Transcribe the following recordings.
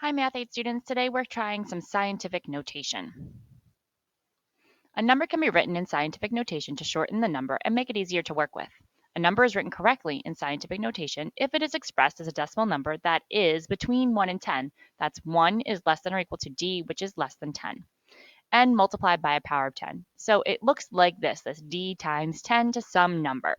Hi Math 8 students, today we're trying some scientific notation. A number can be written in scientific notation to shorten the number and make it easier to work with. A number is written correctly in scientific notation if it is expressed as a decimal number that is between 1 and 10. That's 1 is less than or equal to d, which is less than 10, and multiplied by a power of 10. So it looks like this d times 10 to some number.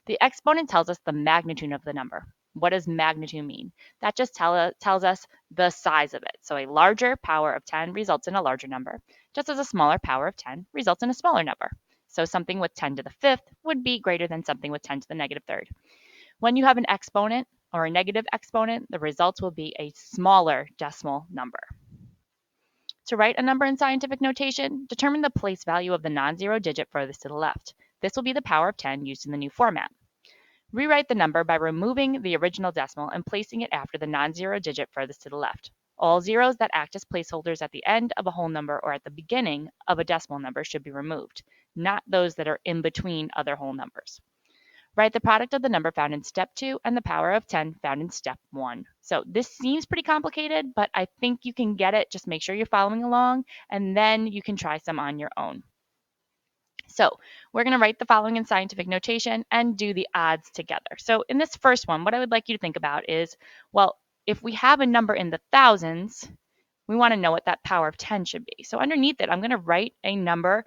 The exponent tells us the magnitude of the number. What does magnitude mean? That just tells us the size of it. So a larger power of 10 results in a larger number, just as a smaller power of 10 results in a smaller number. So something with 10 to the fifth would be greater than something with 10 to the negative third. When you have an exponent or a negative exponent, the results will be a smaller decimal number. To write a number in scientific notation, determine the place value of the non-zero digit furthest to the left. This will be the power of 10 used in the new format. Rewrite the number by removing the original decimal and placing it after the non-zero digit furthest to the left. All zeros that act as placeholders at the end of a whole number or at the beginning of a decimal number should be removed, not those that are in between other whole numbers. Write the product of the number found in step 2 and the power of 10 found in step 1. So this seems pretty complicated, but I think you can get it. Just make sure you're following along, and then you can try some on your own. So we're going to write the following in scientific notation and do the odds together. So in this first one, what I would like you to think about is, well, if we have a number in the thousands, we want to know what that power of 10 should be. So underneath it, I'm going to write a number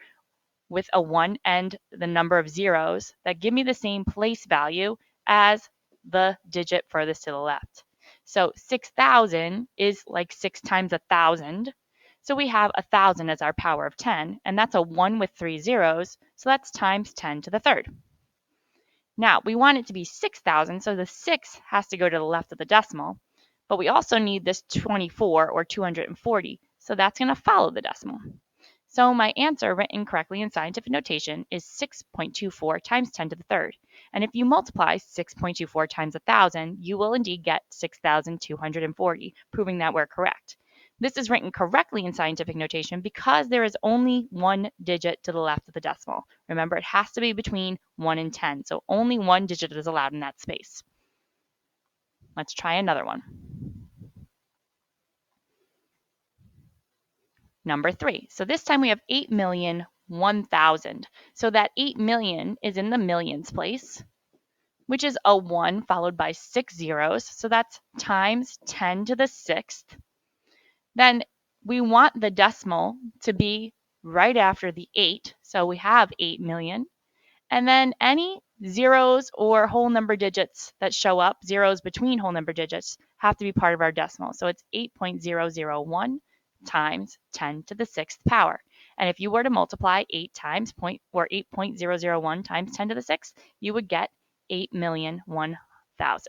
with a 1 and the number of zeros that give me the same place value as the digit furthest to the left. So 6,000 is like 6 times 1,000. So we have 1,000 as our power of 10, and that's a 1 with 3 zeros, so that's times 10 to the third. Now, we want it to be 6,000, so the 6 has to go to the left of the decimal, but we also need this 24 or 240, so that's going to follow the decimal. So my answer written correctly in scientific notation is 6.24 times 10 to the third. And if you multiply 6.24 times 1,000, you will indeed get 6,240, proving that we're correct. This is written correctly in scientific notation because there is only one digit to the left of the decimal. Remember, it has to be between 1 and 10, so only one digit is allowed in that space. Let's try another one. Number 3. So this time we have 8,001,000. So that 8 million is in the millions place, which is a 1 followed by 6 zeros. So that's times 10 to the 6th. Then we want the decimal to be right after the 8. So we have 8 million. And then any zeros or whole number digits that show up, zeros between whole number digits, have to be part of our decimal. So it's 8.001 times 10 to the 6th power. And if you were to multiply 8 times 8.001 times 10 to the 6th, you would get 8,001,000.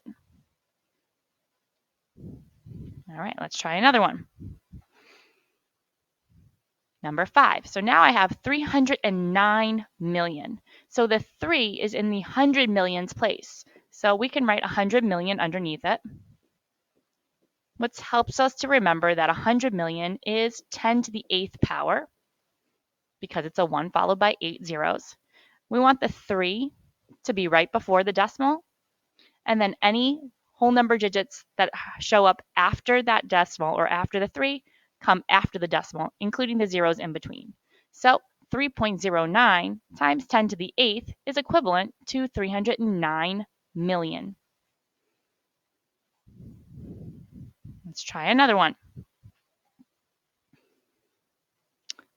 All right, let's try another one. Number 5. So now I have 309 million. So the 3 is in the 100 millions place. So we can write 100 million underneath it. What helps us to remember that 100 million is 10 to the 8th power because it's a 1 followed by 8 zeros. We want the 3 to be right before the decimal, and then any whole number digits that show up after that decimal or after the 3 come after the decimal, including the zeros in between. So 3.09 times 10 to the 8th is equivalent to 309 million. Let's try another one.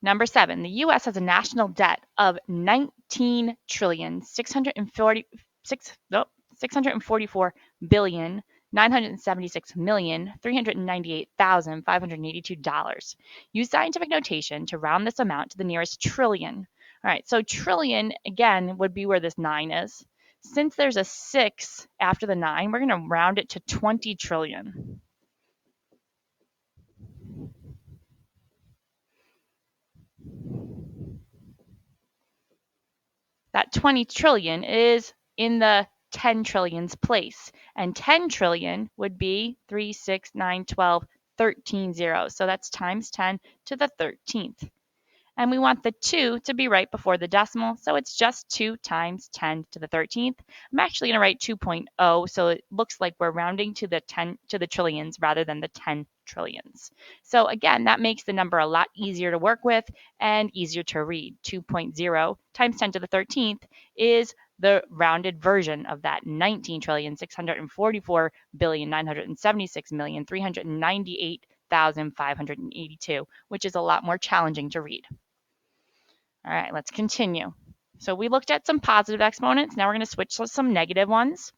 Number 7, the U.S. has a national debt of 19 trillion 644 billion $976,398,582. Use scientific notation to round this amount to the nearest trillion. All right, so trillion, again, would be where this 9 is. Since there's a 6 after the 9, we're going to round it to 20 trillion. That 20 trillion is in the 10 trillions place. And 10 trillion would be 3, 6, 9, 12, 13 zeros. So that's times 10 to the 13th. And we want the 2 to be right before the decimal. So it's just 2 times 10 to the 13th. I'm actually going to write 2.0, so it looks like we're rounding to the 10 to the trillions rather than the 10 trillions. So again, that makes the number a lot easier to work with and easier to read. 2.0 times 10 to the 13th is the rounded version of that 19,644,976,398,582, which is a lot more challenging to read. All right, let's continue. So we looked at some positive exponents. Now we're going to switch to some negative ones.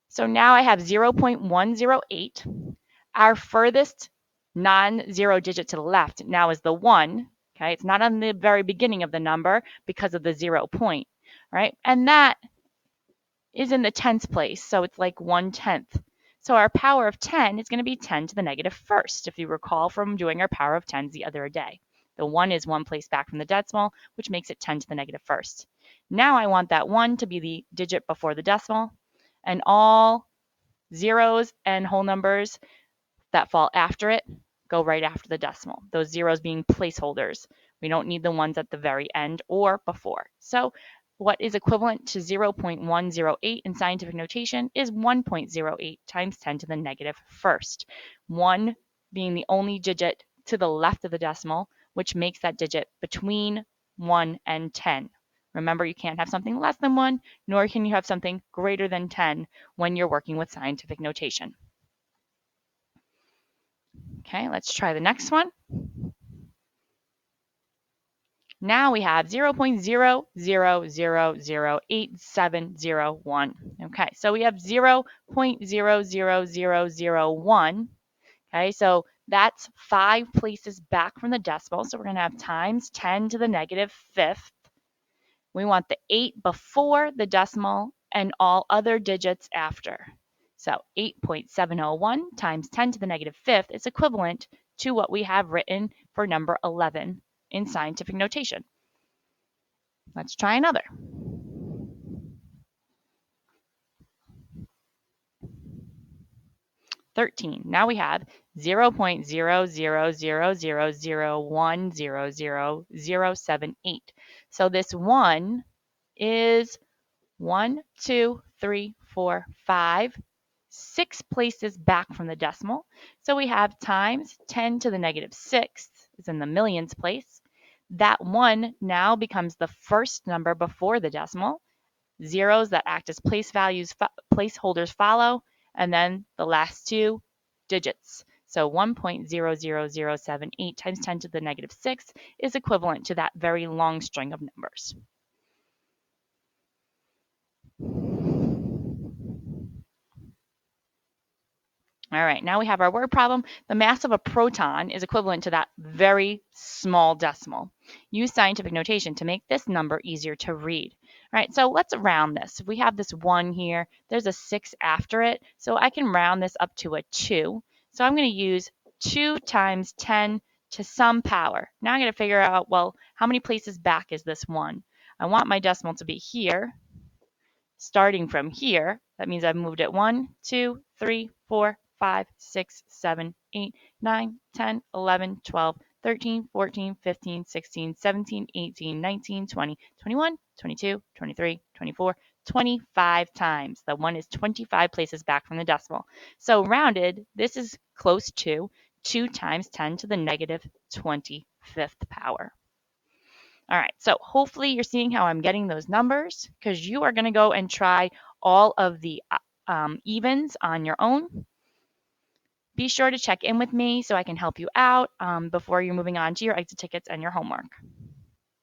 So now I have 0.108. Our furthest non-zero digit to the left now is the 1. Okay, it's not on the very beginning of the number because of the 0 point, right? And that is in the tens place, so it's like 1/10. So our power of 10 is going to be 10 to the negative first, if you recall from doing our power of 10s the other day. The 1 is one place back from the decimal, which makes it 10 to the negative first. Now I want that 1 to be the digit before the decimal, and all zeros and whole numbers that fall after it go right after the decimal, those zeros being placeholders. We don't need the ones at the very end or before. So what is equivalent to 0.108 in scientific notation is 1.08 times 10 to the negative first. 1 being the only digit to the left of the decimal, which makes that digit between 1 and 10. Remember, you can't have something less than 1, nor can you have something greater than 10 when you're working with scientific notation. Okay, let's try the next one. Now we have 0.00008701. Okay, so we have 0.00001. Okay, so that's 5 places back from the decimal. So we're going to have times 10 to the negative fifth. We want the 8 before the decimal and all other digits after. So 8.701 times 10 to the negative fifth is equivalent to what we have written for number 11 in scientific notation. Let's try another. Now we have 0.000001000078. So this 1 is 1, 2, 3, 4, 5, 6 places back from the decimal. So we have times 10 to the negative sixth is in the millions place. That 1 now becomes the first number before the decimal. Zeros that act as placeholders follow, and then the last 2 digits. So 1.00078 times 10 to the negative 6 is equivalent to that very long string of numbers. All right, now we have our word problem. The mass of a proton is equivalent to that very small decimal. Use scientific notation to make this number easier to read. All right, so let's round this. If we have this 1 here, there's a 6 after it, so I can round this up to a 2. So I'm going to use 2 times 10 to some power. Now I'm going to figure out, well, how many places back is this 1? I want my decimal to be here. Starting from here, that means I've moved it 1, 2, 3, 4, 5, 6, 7, 8, 9, 10, 11, 12, 13, 14, 15, 16, 17, 18, 19, 20, 21, 22, 23, 24, 25 times. The 1 is 25 places back from the decimal. So rounded, this is close to 2 times 10 to the negative 25th power. All right, so hopefully you're seeing how I'm getting those numbers, because you are going to go and try all of the evens on your own. Be sure to check in with me so I can help you out before you're moving on to your exit tickets and your homework.